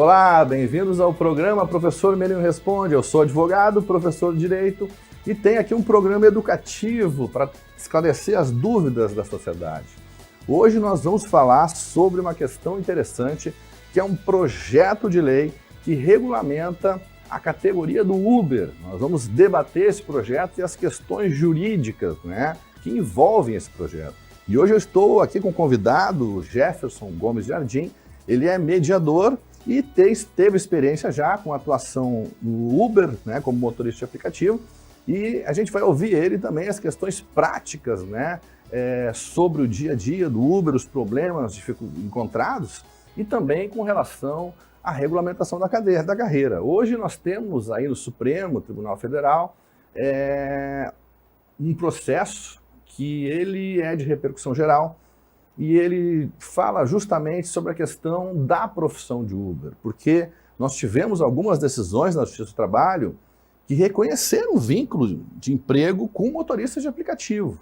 Olá, bem-vindos ao programa Professor Melinho Responde. Eu sou advogado, professor de Direito e tenho aqui um programa educativo para esclarecer as dúvidas da sociedade. Hoje nós vamos falar sobre uma questão interessante, que é um projeto de lei que regulamenta a categoria do Uber. Nós vamos debater esse projeto e as questões jurídicas, que envolvem esse projeto. E hoje eu estou aqui com o convidado, Jefferson Gomes Jardim. Ele é mediador e teve experiência já com atuação no Uber, como motorista de aplicativo. E a gente vai ouvir ele também as questões práticas, sobre o dia a dia do Uber, os problemas encontrados e também com relação à regulamentação da carreira. Hoje nós temos aí no Supremo Tribunal Federal um processo que ele é de repercussão geral e ele fala justamente sobre a questão da profissão de Uber, porque nós tivemos algumas decisões na Justiça do Trabalho que reconheceram o vínculo de emprego com motoristas de aplicativo,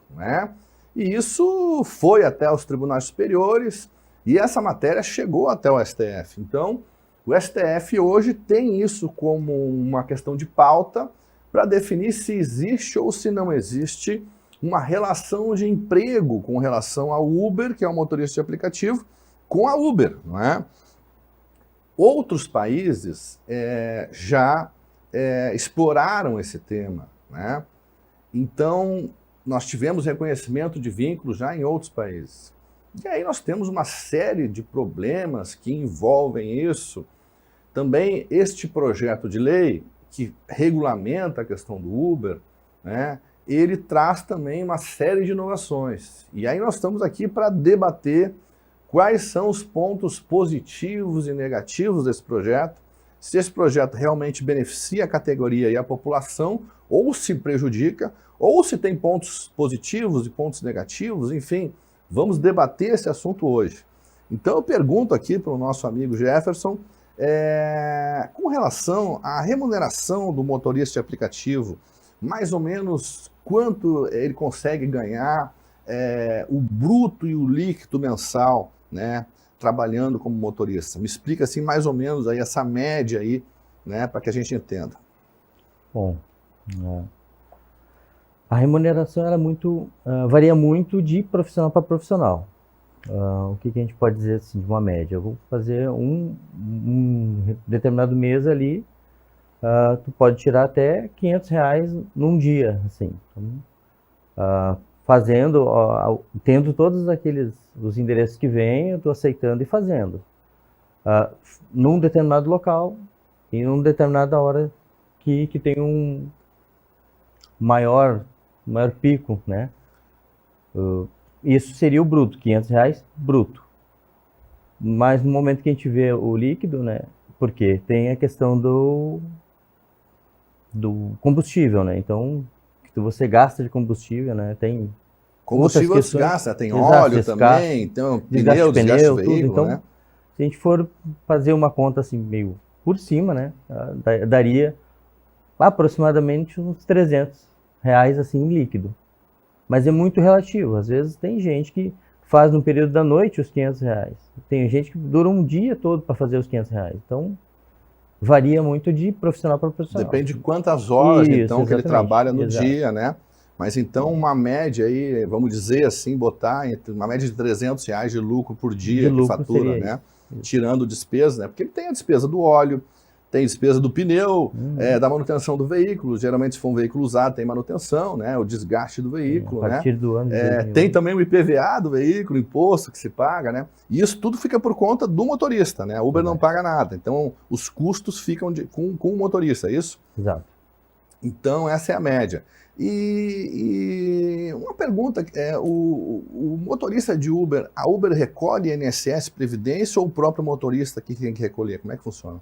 E isso foi até os tribunais superiores e essa matéria chegou até o STF. Então, o STF hoje tem isso como uma questão de pauta para definir se existe ou se não existe uma relação de emprego com relação ao Uber, que é um motorista de aplicativo, com a Uber, Outros países já exploraram esse tema, Então, nós tivemos reconhecimento de vínculos já em outros países. E aí nós temos uma série de problemas que envolvem isso. Também este projeto de lei, que regulamenta a questão do Uber, ele traz também uma série de inovações. E aí nós estamos aqui para debater quais são os pontos positivos e negativos desse projeto, se esse projeto realmente beneficia a categoria e a população, ou se prejudica, ou se tem pontos positivos e pontos negativos, enfim, vamos debater esse assunto hoje. Então eu pergunto aqui para o nosso amigo Jefferson, com relação à remuneração do motorista de aplicativo, mais ou menos quanto ele consegue ganhar, o bruto e o líquido mensal, trabalhando como motorista. Me explica assim mais ou menos aí essa média aí, para que a gente entenda. Bom, a remuneração ela varia muito de profissional para profissional. O que a gente pode dizer assim, de uma média? Eu vou fazer um determinado mês ali, tu pode tirar até R$500 num dia, assim. Então, tendo todos os endereços que vêm, eu estou aceitando e fazendo. Num determinado local e numa determinada hora que tem um maior pico, isso seria o bruto, R$500 bruto. Mas no momento que a gente vê o líquido, porque tem a questão do combustível, Então, que você gasta de combustível, tem combustível desgasta, tem óleo também, tem pneu, desgaste do veículo, Então, se a gente for fazer uma conta assim meio por cima, daria aproximadamente uns R$300 assim líquido. Mas é muito relativo. Às vezes tem gente que faz no período da noite os R$500. Tem gente que dura um dia todo para fazer os R$500. Então, varia muito de profissional para profissional. Depende de quantas horas, então, que ele trabalha no dia, Mas então uma média aí, vamos dizer assim, botar uma média de R$300 de lucro por dia que fatura, tirando despesas, Porque ele tem a despesa do óleo, tem despesa do pneu, da manutenção do veículo. Geralmente, se for um veículo usado, tem manutenção, o desgaste do veículo, a partir do ano. Tem também o IPVA do veículo, imposto que se paga, E isso tudo fica por conta do motorista, A Uber não paga nada. Então, os custos ficam com o motorista, é isso? Exato. Então, essa é a média. E uma pergunta, o motorista de Uber, a Uber recolhe INSS, Previdência ou o próprio motorista que tem que recolher? Como é que funciona?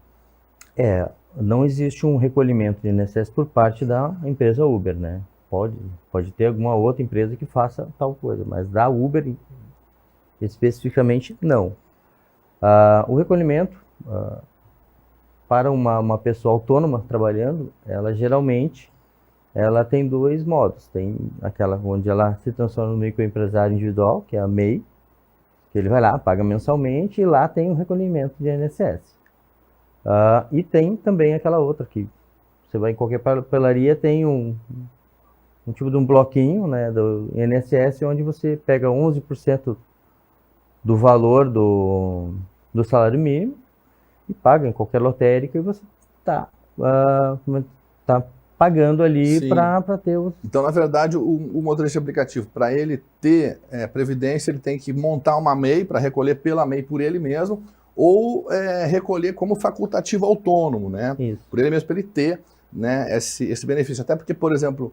Não existe um recolhimento de INSS por parte da empresa Uber, Pode ter alguma outra empresa que faça tal coisa, mas da Uber especificamente não. O recolhimento para uma pessoa autônoma trabalhando, ela tem dois modos. Tem aquela onde ela se transforma no microempresário individual, que é a MEI, que ele vai lá, paga mensalmente e lá tem o recolhimento de INSS. E tem também aquela outra que você vai em qualquer papelaria, tem um tipo de um bloquinho, né, do INSS, onde você pega 11% do valor do salário mínimo e paga em qualquer lotérica e você está pagando ali para ter os... Então, na verdade, o motorista aplicativo, para ele ter previdência, ele tem que montar uma MEI para recolher pela MEI por ele mesmo, ou recolher como facultativo autônomo, né? Isso. Por ele mesmo, para ele ter, né, esse benefício. Até porque, por exemplo,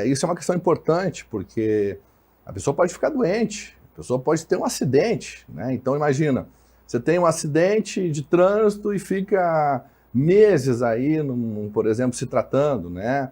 isso é uma questão importante, porque a pessoa pode ficar doente, a pessoa pode ter um acidente, né? Então, imagina, você tem um acidente de trânsito e fica meses aí, por exemplo, se tratando, né?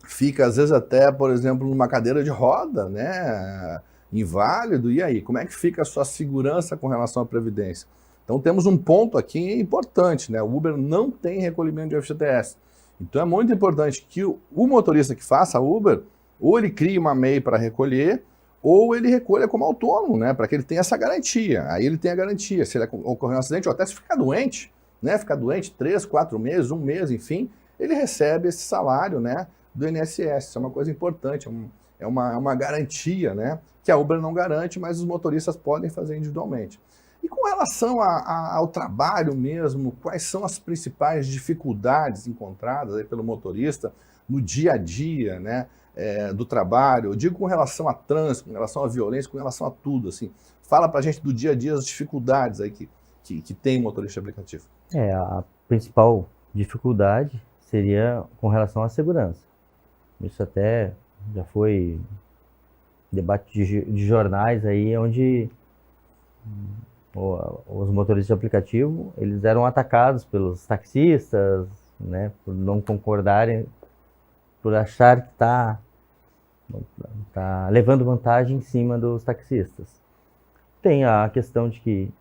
Fica, às vezes, até, por exemplo, numa cadeira de roda, né? Inválido, e aí? Como é que fica a sua segurança com relação à previdência? Então, temos um ponto aqui importante, né? O Uber não tem recolhimento de FGTS. Então, é muito importante que o motorista que faça Uber, ou ele crie uma MEI para recolher, ou ele recolha como autônomo, né? Para que ele tenha essa garantia. Aí ele tem a garantia. Se ele ocorrer um acidente, ou até se ficar doente, né? Ficar doente 3, 4 meses, 1 mês, enfim, ele recebe esse salário, né, do INSS. Isso é uma coisa importante, é uma garantia, né, que a Uber não garante, mas os motoristas podem fazer individualmente. E com relação ao trabalho mesmo, quais são as principais dificuldades encontradas aí pelo motorista no dia a dia, né, do trabalho? Eu digo com relação a trânsito, com relação à violência, com relação a tudo, assim. Fala pra gente do dia a dia as dificuldades aí que tem motorista aplicativo. A principal dificuldade seria com relação à segurança. Isso até já foi debate de jornais aí, onde os motoristas de aplicativo, eles eram atacados pelos taxistas, né, por não concordarem, por achar que tá levando vantagem em cima dos taxistas. Tem a questão de que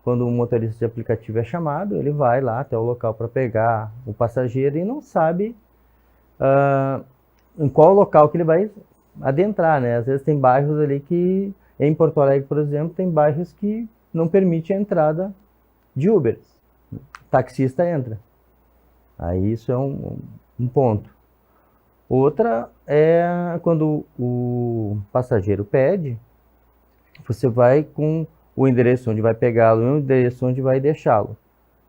quando um motorista de aplicativo é chamado, ele vai lá até o local para pegar o passageiro e não sabe em qual local que ele vai adentrar, né? Às vezes tem bairros ali que, em Porto Alegre, por exemplo, tem bairros que não permite a entrada de Ubers. O taxista entra. Aí isso é um ponto. Outra é quando o passageiro pede, você vai com o endereço onde vai pegá-lo e o endereço onde vai deixá-lo.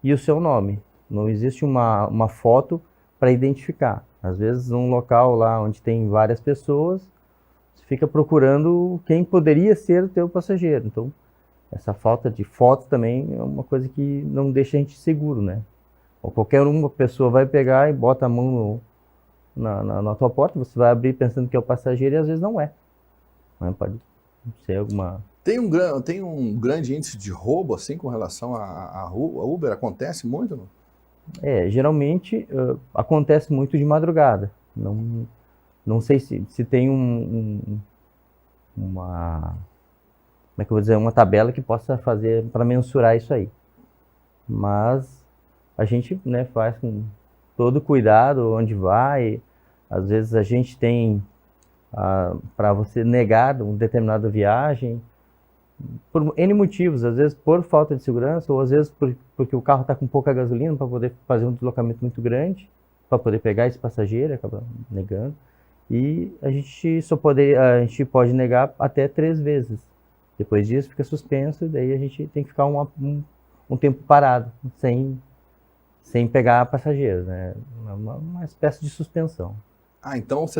E o seu nome. Não existe uma foto para identificar. Às vezes, num local lá onde tem várias pessoas, você fica procurando quem poderia ser o teu passageiro. Então, essa falta de foto também é uma coisa que não deixa a gente seguro, né? Ou qualquer uma pessoa vai pegar e bota a mão na tua porta, você vai abrir pensando que é o passageiro e às vezes não é. Pode ser alguma... Tem um grande índice de roubo, assim, com relação a Uber? Acontece muito, não? Geralmente acontece muito de madrugada. Não sei se tem uma... Como é que eu vou dizer? Uma tabela que possa fazer para mensurar isso aí. Mas a gente, né, faz com todo cuidado onde vai. Às vezes a gente tem para você negar uma determinada viagem por N motivos, às vezes por falta de segurança, ou às vezes porque o carro está com pouca gasolina para poder fazer um deslocamento muito grande, para poder pegar esse passageiro, acaba negando. E a gente pode negar até 3 vezes. Depois disso fica suspenso, e daí a gente tem que ficar um tempo parado, sem pegar passageiros, né? Uma espécie de suspensão. Então você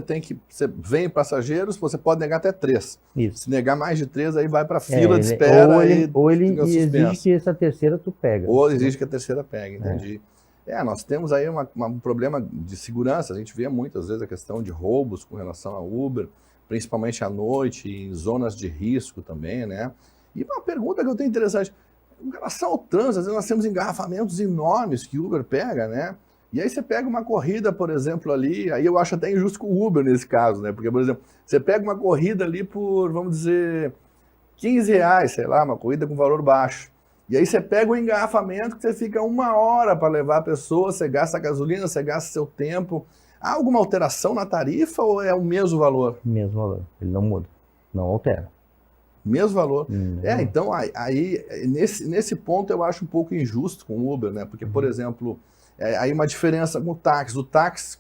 vem passageiros, você pode negar até 3. Isso. Se negar mais de 3, aí vai para fila de espera ou ele exige que essa terceira tu pega. Ou exige que a terceira pegue, entendi. Nós temos aí um problema de segurança, a gente vê muitas vezes a questão de roubos com relação a Uber, principalmente à noite, em zonas de risco também, né? E uma pergunta que eu tenho interessante, em relação ao trânsito, às vezes nós temos engarrafamentos enormes que o Uber pega, né? E aí você pega uma corrida, por exemplo, ali, aí eu acho até injusto com o Uber nesse caso, né? Porque, por exemplo, você pega uma corrida ali por, vamos dizer, R$15, sei lá, uma corrida com valor baixo. E aí você pega um engarrafamento que você fica 1 hora para levar a pessoa, você gasta gasolina, você gasta seu tempo. Há alguma alteração na tarifa ou é o mesmo valor? Mesmo valor, ele não muda, não altera. Mesmo valor. Então, aí nesse ponto eu acho um pouco injusto com o Uber, né? Porque, por exemplo, aí uma diferença com o táxi. O táxi,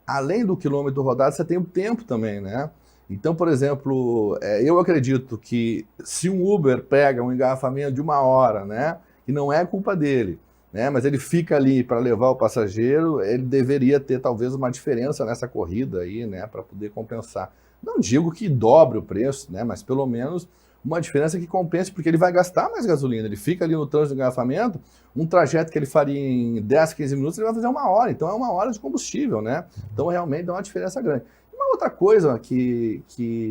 além do quilômetro rodado, você tem o tempo também, né? Então, por exemplo, eu acredito que se um Uber pega um engarrafamento de 1 hora, né? E não é culpa dele, né? Mas ele fica ali para levar o passageiro, ele deveria ter talvez uma diferença nessa corrida aí, né? Para poder compensar. Não digo que dobre o preço, né? Mas pelo menos uma diferença que compense, porque ele vai gastar mais gasolina. Ele fica ali no trânsito de engarrafamento, um trajeto que ele faria em 10, 15 minutos, ele vai fazer 1 hora. Então é 1 hora de combustível, né? Então realmente dá uma diferença grande. Uma outra coisa que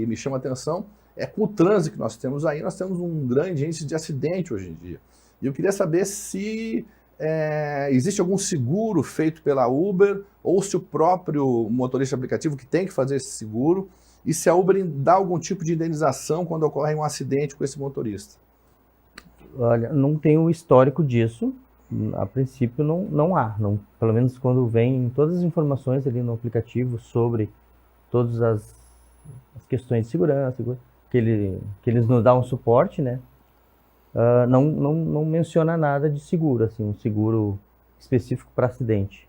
me chama a atenção é com o trânsito que nós temos aí, nós temos um grande índice de acidente hoje em dia. E eu queria saber se existe algum seguro feito pela Uber ou se o próprio motorista aplicativo que tem que fazer esse seguro, e se a Uber dá algum tipo de indenização quando ocorre um acidente com esse motorista. Olha, não tem o histórico disso, a princípio não há, pelo menos quando vem todas as informações ali no aplicativo sobre todas as questões de segurança, que eles nos dão um suporte, né? Não menciona nada de seguro, assim, um seguro específico para acidente.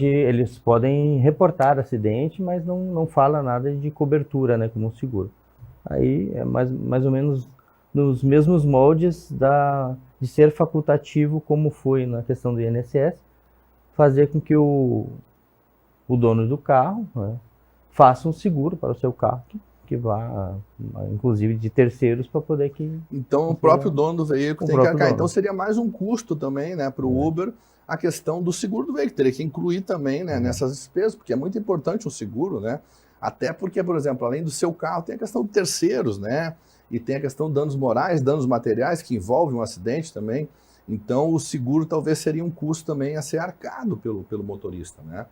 Eles podem reportar acidente, mas não fala nada de cobertura, né, como um seguro. Aí é mais ou menos nos mesmos moldes de ser facultativo, como foi na questão do INSS, fazer com que o dono do carro, né, faça um seguro para o seu carro, que vá, inclusive, de terceiros para poder que... Então o próprio dono do veículo tem que arcar. Então seria mais um custo também, né, para o Uber, a questão do seguro do veículo. Teria que incluir também, né, nessas despesas, porque é muito importante um seguro, né? Até porque, por exemplo, além do seu carro, tem a questão de terceiros, né? E tem a questão de danos morais, danos materiais, que envolve um acidente também. Então o seguro talvez seria um custo também a ser arcado pelo motorista, né?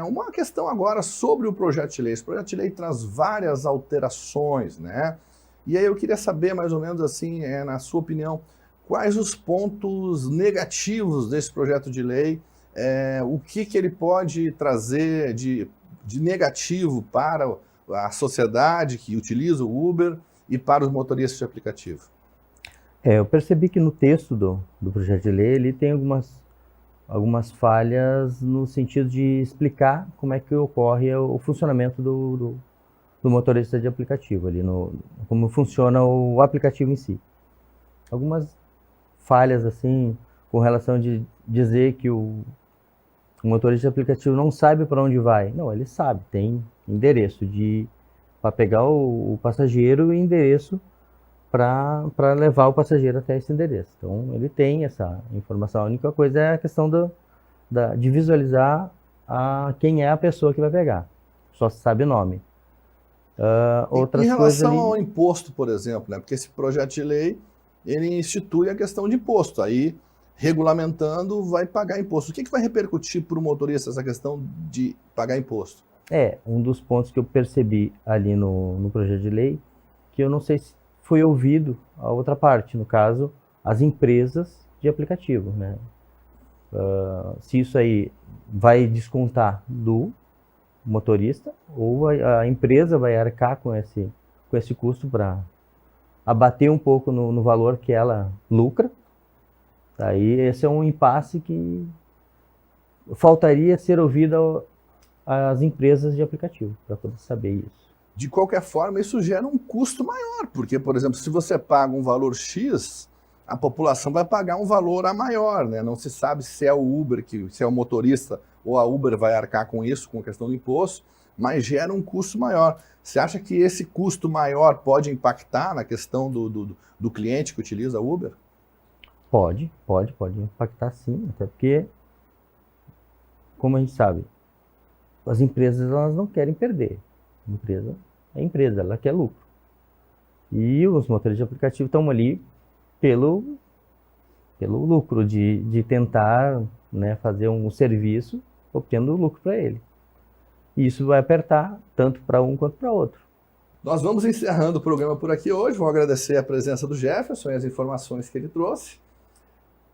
Uma questão agora sobre o projeto de lei. Esse projeto de lei traz várias alterações, né? E aí eu queria saber mais ou menos assim, na sua opinião, quais os pontos negativos desse projeto de lei, o que ele pode trazer de negativo para a sociedade que utiliza o Uber e para os motoristas de aplicativo? Eu percebi que no texto do projeto de lei ele tem algumas falhas no sentido de explicar como é que ocorre o funcionamento do motorista de aplicativo, ali como funciona o aplicativo em si. Algumas falhas assim com relação de dizer que o motorista de aplicativo não sabe para onde vai. Não, ele sabe, tem endereço para pegar o passageiro e endereço para levar o passageiro até esse endereço. Então ele tem essa informação. A única coisa é a questão de visualizar quem é a pessoa que vai pegar. Só se sabe o nome. Outras em relação coisas ao imposto, por exemplo, né? Porque esse projeto de lei ele institui a questão de imposto. Aí, regulamentando, vai pagar imposto. O que vai repercutir para o motorista essa questão de pagar imposto? Um dos pontos que eu percebi ali no projeto de lei, que eu não sei se foi ouvido a outra parte, no caso, as empresas de aplicativo, né? Se isso aí vai descontar do motorista ou a empresa vai arcar com esse custo para abater um pouco no valor que ela lucra. Aí esse é um impasse que faltaria ser ouvido às empresas de aplicativo para poder saber isso. De qualquer forma, isso gera um custo maior, porque, por exemplo, se você paga um valor X, a população vai pagar um valor a maior, né? Não se sabe se é o Uber, se é o motorista ou a Uber vai arcar com isso, com a questão do imposto, mas gera um custo maior. Você acha que esse custo maior pode impactar na questão do cliente que utiliza o Uber? Pode impactar sim, até porque, como a gente sabe, as empresas elas não querem perder. A empresa é empresa, ela quer lucro. E os motoristas de aplicativo estão ali pelo lucro, de tentar, né, fazer um serviço obtendo lucro para ele. E isso vai apertar tanto para um quanto para outro. Nós vamos encerrando o programa por aqui hoje. Vou agradecer a presença do Jefferson e as informações que ele trouxe.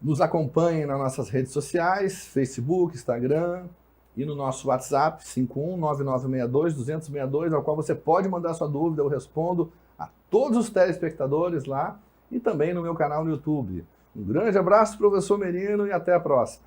Nos acompanhem nas nossas redes sociais, Facebook, Instagram, e no nosso WhatsApp, 519962-262, ao qual você pode mandar sua dúvida, eu respondo a todos os telespectadores lá e também no meu canal no YouTube. Um grande abraço, professor Merino, e até a próxima.